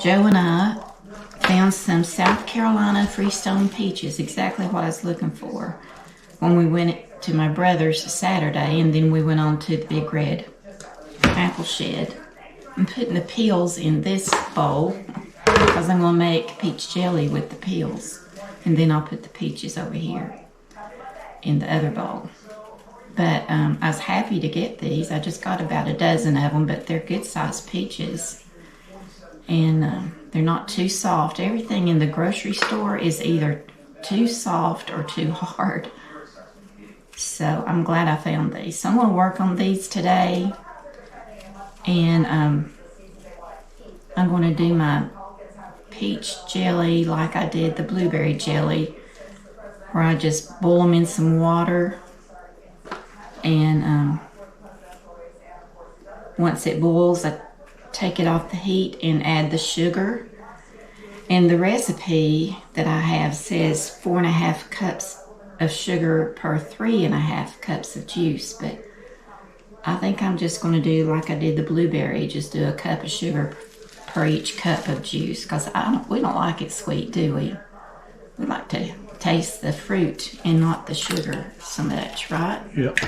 Joe and I found some South Carolina Freestone peaches, exactly what I was looking for, when we went to my brother's Saturday, and then we went on to the Big Red Apple Shed. I'm putting the peels in this bowl because I'm going to make peach jelly with the peels, and then I'll put the peaches over here in the other bowl. But I was happy to get these. I just got about a dozen of them, but they're good sized peaches. And they're not too soft. Everything in the grocery store is either too soft or too hard. So I'm glad I found these. So I'm going to work on these today. And I'm going to do my peach jelly like I did the blueberry jelly, where I just boil them in some water. And once it boils, I take it off the heat and add the sugar. And the recipe that I have says 4.5 cups of sugar per 3.5 cups of juice, but I think I'm just going to do like I did the blueberry, just do a cup of sugar per each cup of juice, because we don't like it sweet, do we? We like to taste the fruit and not the sugar so much, right? Yep.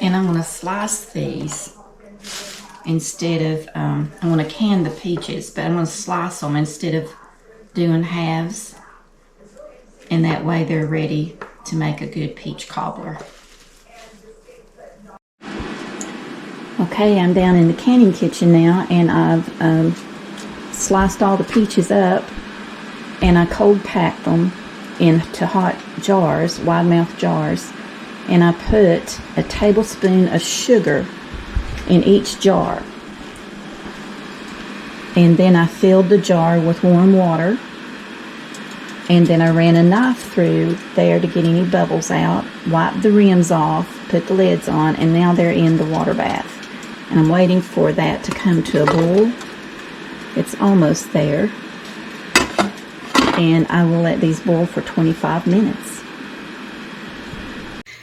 And I'm going to slice these instead of, I'm going to can the peaches, but I'm going to slice them instead of doing halves. And that way they're ready to make a good peach cobbler. Okay, I'm down in the canning kitchen now, and I've sliced all the peaches up, and I cold packed them into hot jars, wide mouth jars. And I put a tablespoon of sugar in each jar. And then I filled the jar with warm water. And then I ran a knife through there to get any bubbles out, wiped the rims off, put the lids on, and now they're in the water bath. And I'm waiting for that to come to a boil. It's almost there. And I will let these boil for 25 minutes.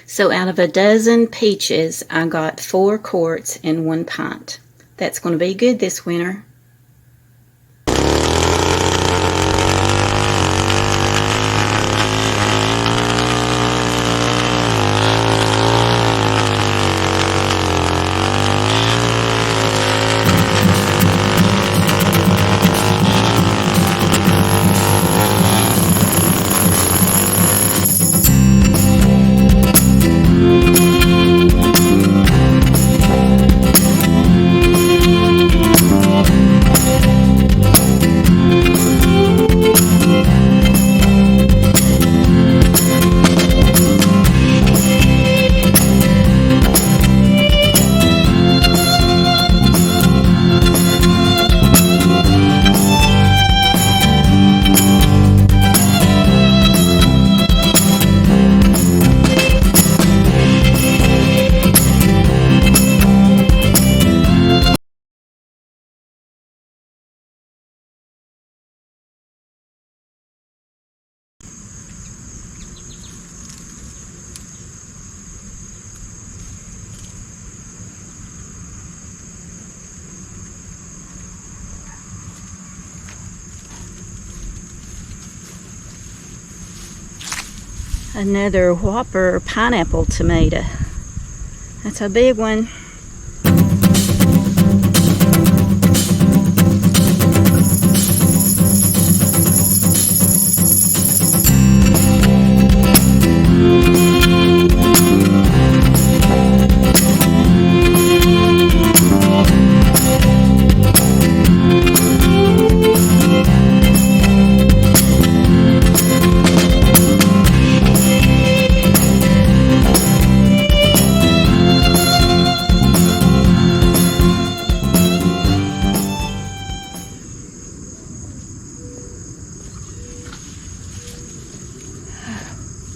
So out of a dozen peaches, I got 4 quarts and 1 pint. That's going to be good this winter. Another whopper pineapple tomato. That's a big one.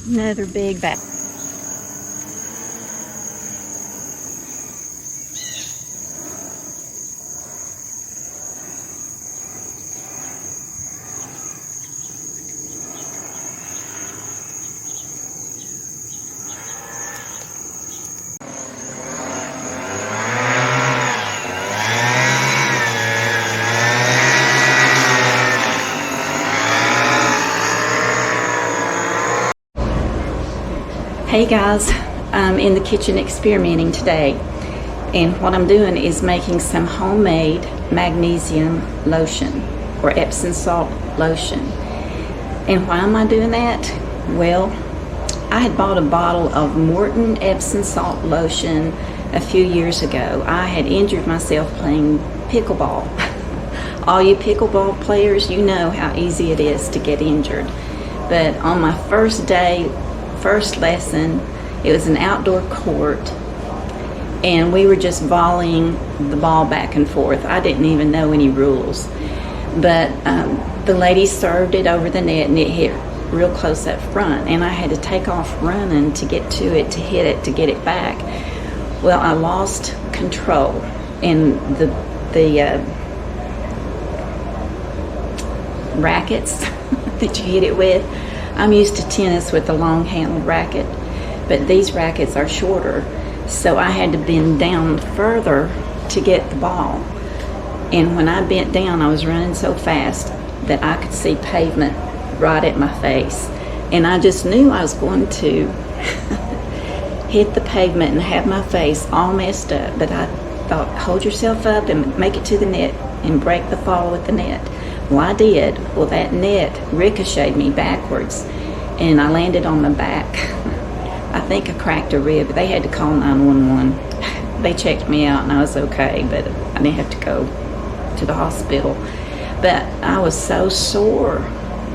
Another big bag. Hey guys, I'm in the kitchen experimenting today, and what I'm doing is making some homemade magnesium lotion or Epsom salt lotion. And why am I doing that? Well, I had bought a bottle of Morton Epsom salt lotion a few years ago. I had injured myself playing pickleball. All you pickleball players, you know how easy it is to get injured. But on my first day, first lesson, it was an outdoor court, and we were just volleying the ball back and forth. I didn't even know any rules, but the lady served it over the net, and it hit real close up front, and I had to take off running to get to it, to hit it, to get it back. Well, I lost control, and the rackets that you hit it with, I'm used to tennis with a long handled racket, but these rackets are shorter, so I had to bend down further to get the ball. And when I bent down, I was running so fast that I could see pavement right at my face, and I just knew I was going to hit the pavement and have my face all messed up. But I thought, hold yourself up and make it to the net and break the fall with the net. Well, I did. Well, that net ricocheted me backwards, and I landed on my back. I think I cracked a rib. They had to call 911. They checked me out, and I was okay, but I didn't have to go to the hospital. But I was so sore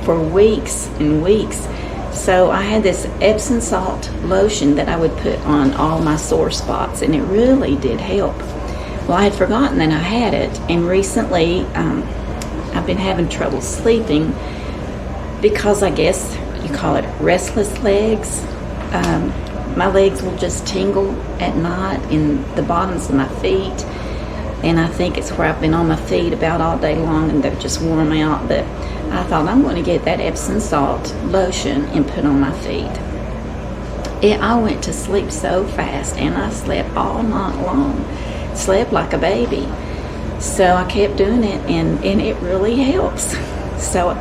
for weeks and weeks. So I had this Epsom salt lotion that I would put on all my sore spots, and it really did help. Well, I had forgotten that I had it, and recently I've been having trouble sleeping because I guess you call it restless legs. My legs will just tingle at night in the bottoms of my feet, and I think it's where I've been on my feet about all day long, and they're just worn out. But I thought, I'm going to get that Epsom salt lotion and put on my feet. I went to sleep so fast, and I slept all night long. Slept like a baby. So I kept doing it, and it really helps. So,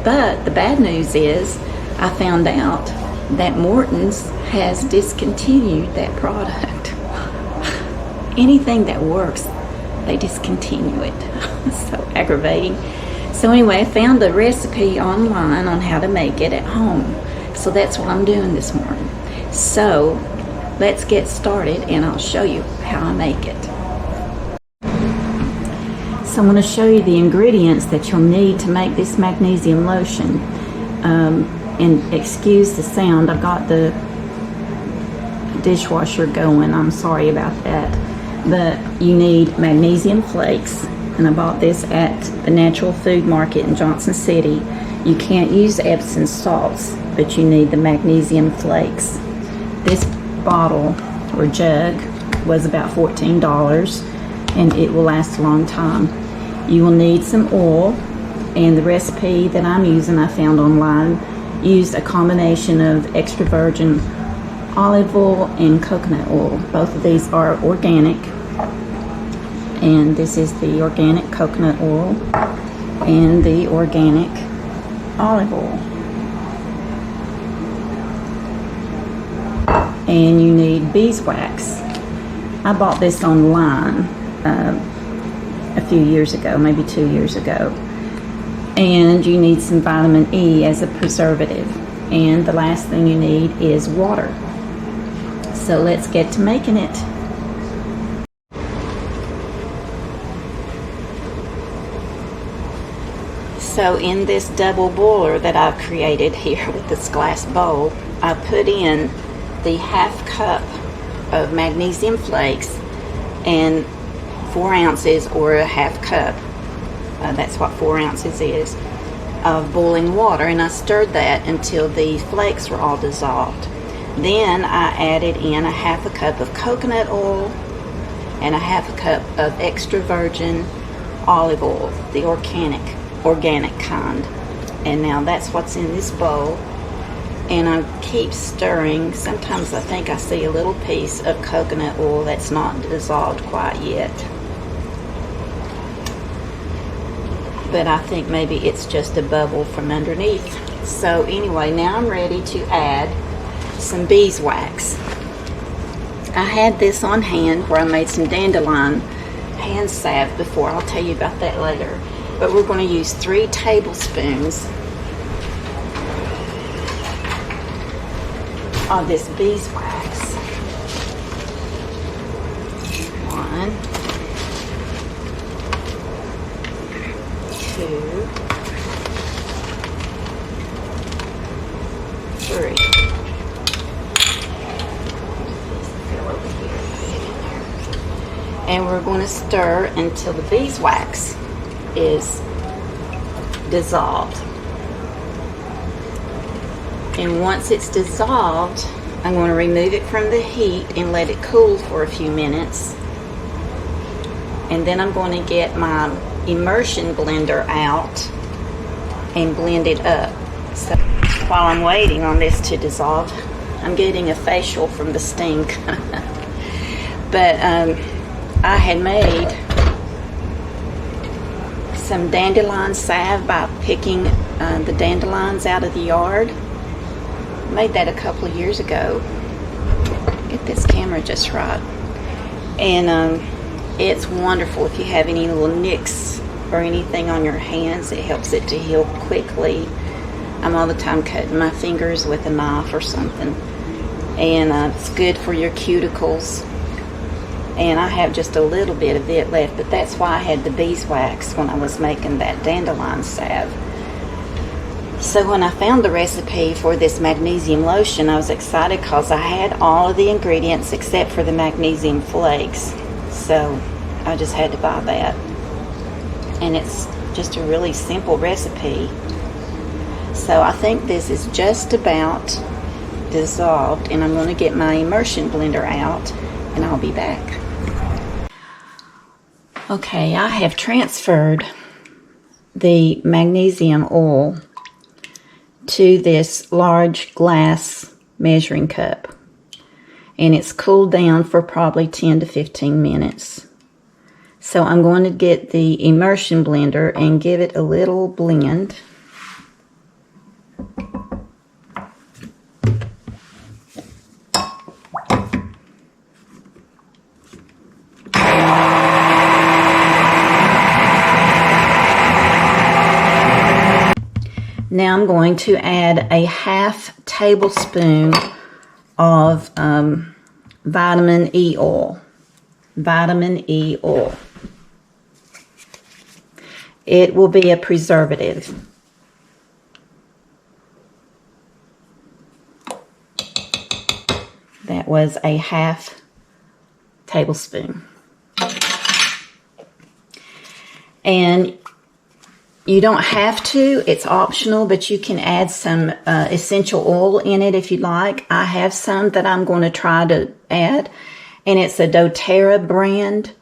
but the bad news is I found out that Morton's has discontinued that product. Anything that works, they discontinue it. So aggravating. So anyway, I found a recipe online on how to make it at home. So that's what I'm doing this morning. So let's get started, and I'll show you how I make it. So I'm going to show you the ingredients that you'll need to make this magnesium lotion. And excuse the sound, I've got the dishwasher going, I'm sorry about that. But you need magnesium flakes, and I bought this at the Natural Food Market in Johnson City. You can't use Epsom salts, but you need the magnesium flakes. This bottle or jug was about $14, and it will last a long time. You will need some oil, and the recipe that I'm using I found online used a combination of extra virgin olive oil and coconut oil. Both of these are organic, and this is the organic coconut oil and the organic olive oil. And you need beeswax. I bought this online a few years ago, maybe 2 years ago. And you need some vitamin E as a preservative. And the last thing you need is water. So let's get to making it. So in this double boiler that I've created here with this glass bowl, I put in the half cup of magnesium flakes and 4 ounces or a half cup, that's what 4 ounces is, of boiling water, and I stirred that until the flakes were all dissolved. Then I added in a half a cup of coconut oil and a half a cup of extra virgin olive oil, the organic kind. And now that's what's in this bowl, and I keep stirring. Sometimes I think I see a little piece of coconut oil that's not dissolved quite yet, but I think maybe it's just a bubble from underneath. So anyway, now I'm ready to add some beeswax. I had this on hand where I made some dandelion hand salve before. I'll tell you about that later. But we're going to use 3 tablespoons of this beeswax. 1, 2, 3. And we're going to stir until the beeswax is dissolved. And once it's dissolved, I'm going to remove it from the heat and let it cool for a few minutes. And then I'm going to get my immersion blender out and blend it up. So while I'm waiting on this to dissolve, I'm getting a facial from the stink. But I had made some dandelion salve by picking the dandelions out of the yard. Made that a couple of years ago. Get this camera just right. And it's wonderful if you have any little nicks or anything on your hands. It helps it to heal quickly. I'm all the time cutting my fingers with a knife or something. And it's good for your cuticles. And I have just a little bit of it left, but that's why I had the beeswax when I was making that dandelion salve. So when I found the recipe for this magnesium lotion, I was excited because I had all of the ingredients except for the magnesium flakes. So I just had to buy that. And it's just a really simple recipe. So I think this is just about dissolved, and I'm going to get my immersion blender out and I'll be back. Okay, I have transferred the magnesium oil to this large glass measuring cup, and it's cooled down for probably 10 to 15 minutes. So I'm going to get the immersion blender and give it a little blend. Now I'm going to add a half tablespoon of vitamin E oil. Vitamin E oil. It will be a preservative. That was a half tablespoon. And you don't have to, it's optional, but you can add some essential oil in it if you like. I have some that I'm going to try to add, and it's a doTERRA brand,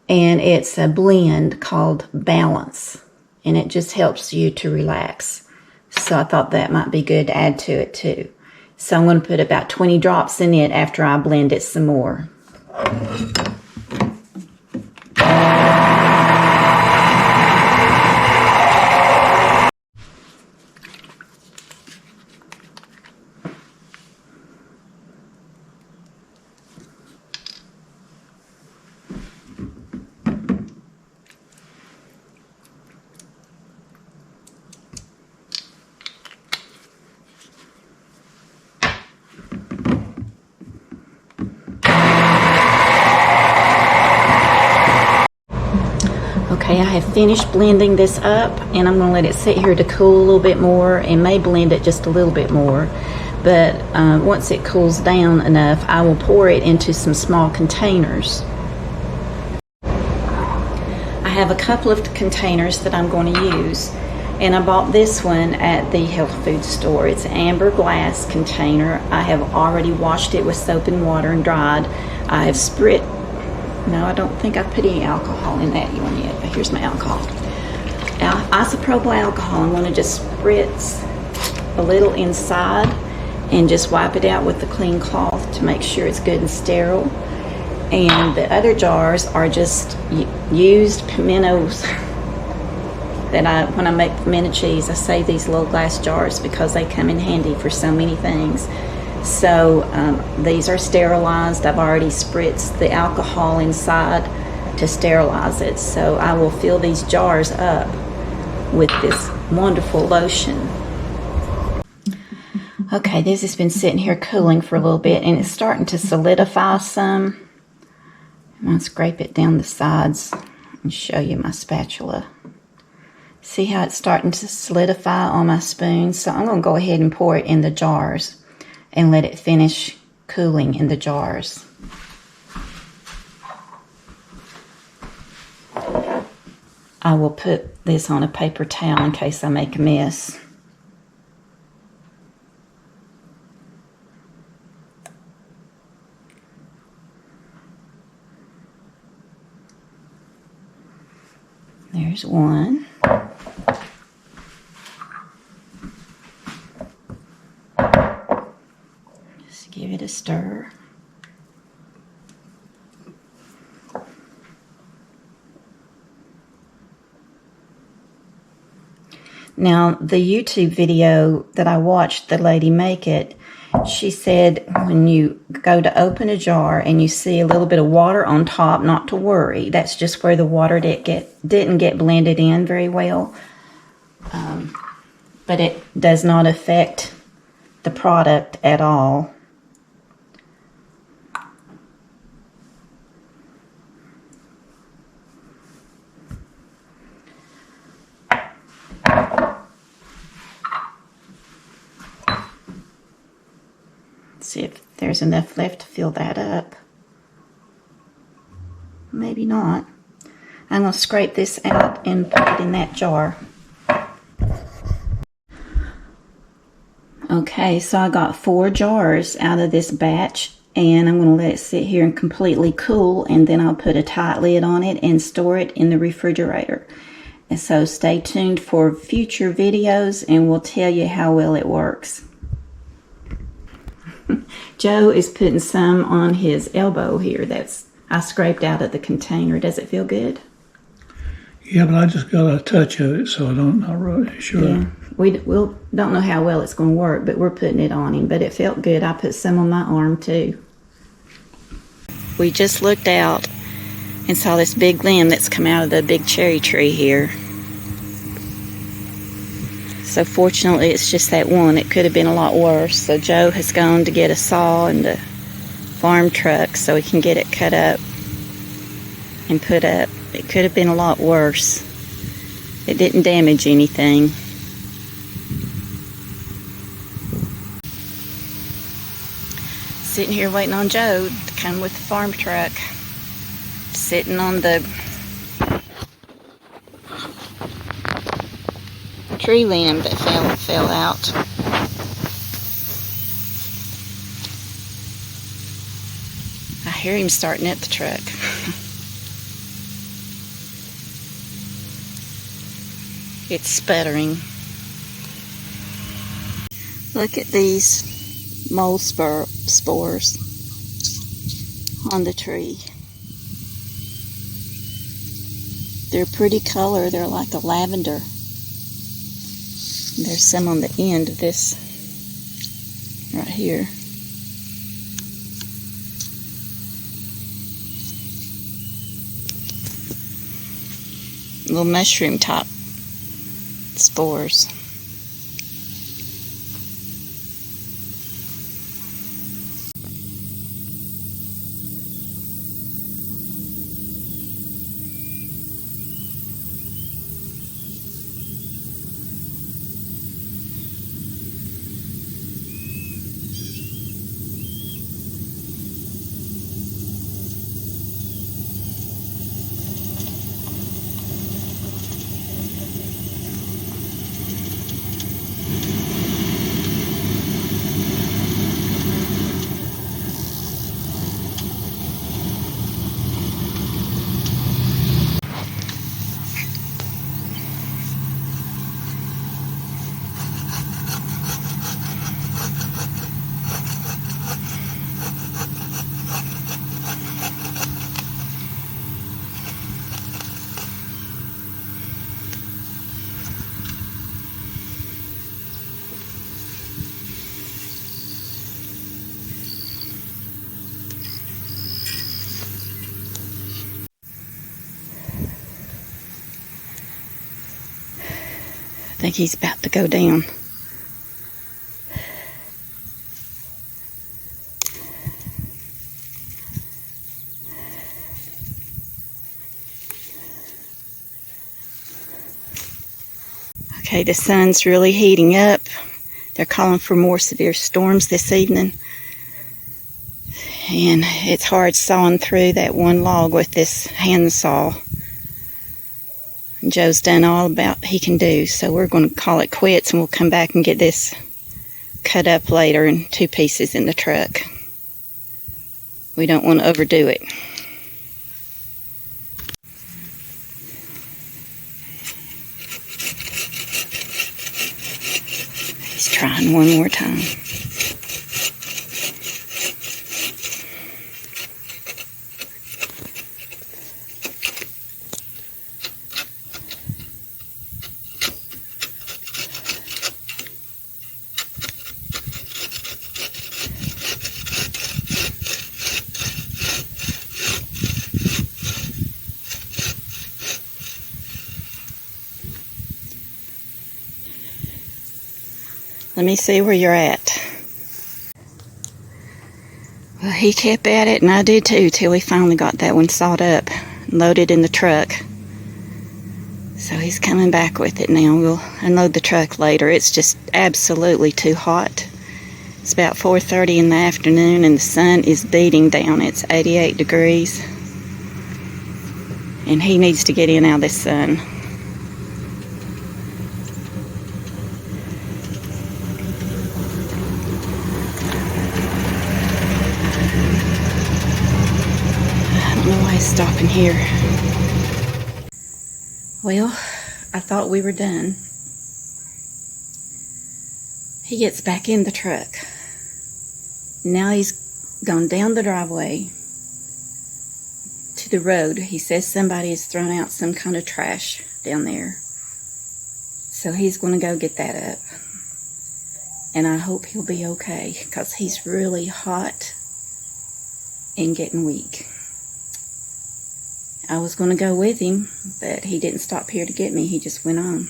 and it's a blend called Balance, and it just helps you to relax. So I thought that might be good to add to it too. So I'm going to put about 20 drops in it after I blend it some more. Okay, I have finished blending this up, and I'm going to let it sit here to cool a little bit more, and may blend it just a little bit more. But once it cools down enough, I will pour it into some small containers. I have a couple of containers that I'm going to use, and I bought this one at the health food store. It's an amber glass container. I have already washed it with soap and water and dried. I have spritz. No, I don't think I put any alcohol in that one yet, but here's my alcohol. Isopropyl alcohol, I'm going to just spritz a little inside and just wipe it out with a clean cloth to make sure it's good and sterile. And the other jars are just used pimentos that when I make pimento cheese, I save these little glass jars because they come in handy for so many things. So these are sterilized. I've already spritzed the alcohol inside to sterilize it. So I will fill these jars up with this wonderful lotion. Okay, this has been sitting here cooling for a little bit, and it's starting to solidify some. I'm going to scrape it down the sides and show you my spatula. See how it's starting to solidify on my spoon? So I'm going to go ahead and pour it in the jars and let it finish cooling in the jars. I will put this on a paper towel in case I make a mess. There's one. Just give it a stir. Now, the YouTube video that I watched the lady make it, she said when you go to open a jar and you see a little bit of water on top, not to worry. That's just where the water didn't get blended in very well. But it does not affect the product at all. See if there's enough left to fill that up. Maybe not. I'm going to scrape this out and put it in that jar. Okay, so I got 4 jars out of this batch, and I'm going to let it sit here and completely cool, and then I'll put a tight lid on it and store it in the refrigerator. And so stay tuned for future videos, and we'll tell you how well it works. Joe is putting some on his elbow here. I scraped out of the container. Does it feel good? Yeah, but I just got a touch of it, so I'm not really sure. Yeah, we don't know how well it's going to work, but we're putting it on him. But it felt good. I put some on my arm too. We just looked out and saw this big limb that's come out of the big cherry tree here. So fortunately, it's just that one. It could have been a lot worse. So Joe has gone to get a saw and the farm truck so he can get it cut up and put up. It could have been a lot worse. It didn't damage anything. Sitting here waiting on Joe to come with the farm truck. Sitting on the tree limb that fell out. I hear him starting at the truck. It's sputtering. Look at these mold spores on the tree. They're a pretty color. They're like a lavender. There's some on the end of this right here. Little mushroom top spores. think he's about to go down. Okay, the sun's really heating up. They're calling for more severe storms this evening. And it's hard sawing through that one log with this handsaw. Joe's done all about he can do, so we're going to call it quits, and we'll come back and get this cut up later in 2 pieces in the truck. We don't want to overdo it. He's trying one more time. Let me see where you're at. Well, he kept at it, and I did too, till he finally got that one sawed up and loaded in the truck. So he's coming back with it now. We'll unload the truck later. It's just absolutely too hot. It's about 4:30 in the afternoon, and the sun is beating down. It's 88 degrees. And he needs to get in out of this sun. Stopping here. Well, I thought we were done. He gets back in the truck. Now he's gone down the driveway to the road. He says somebody has thrown out some kind of trash down there. So he's going to go get that up. And I hope he'll be okay, because he's really hot and getting weak. I was going to go with him, but he didn't stop here to get me. He just went on.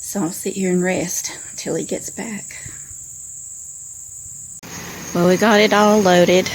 So I'll sit here and rest till he gets back. Well, we got it all loaded.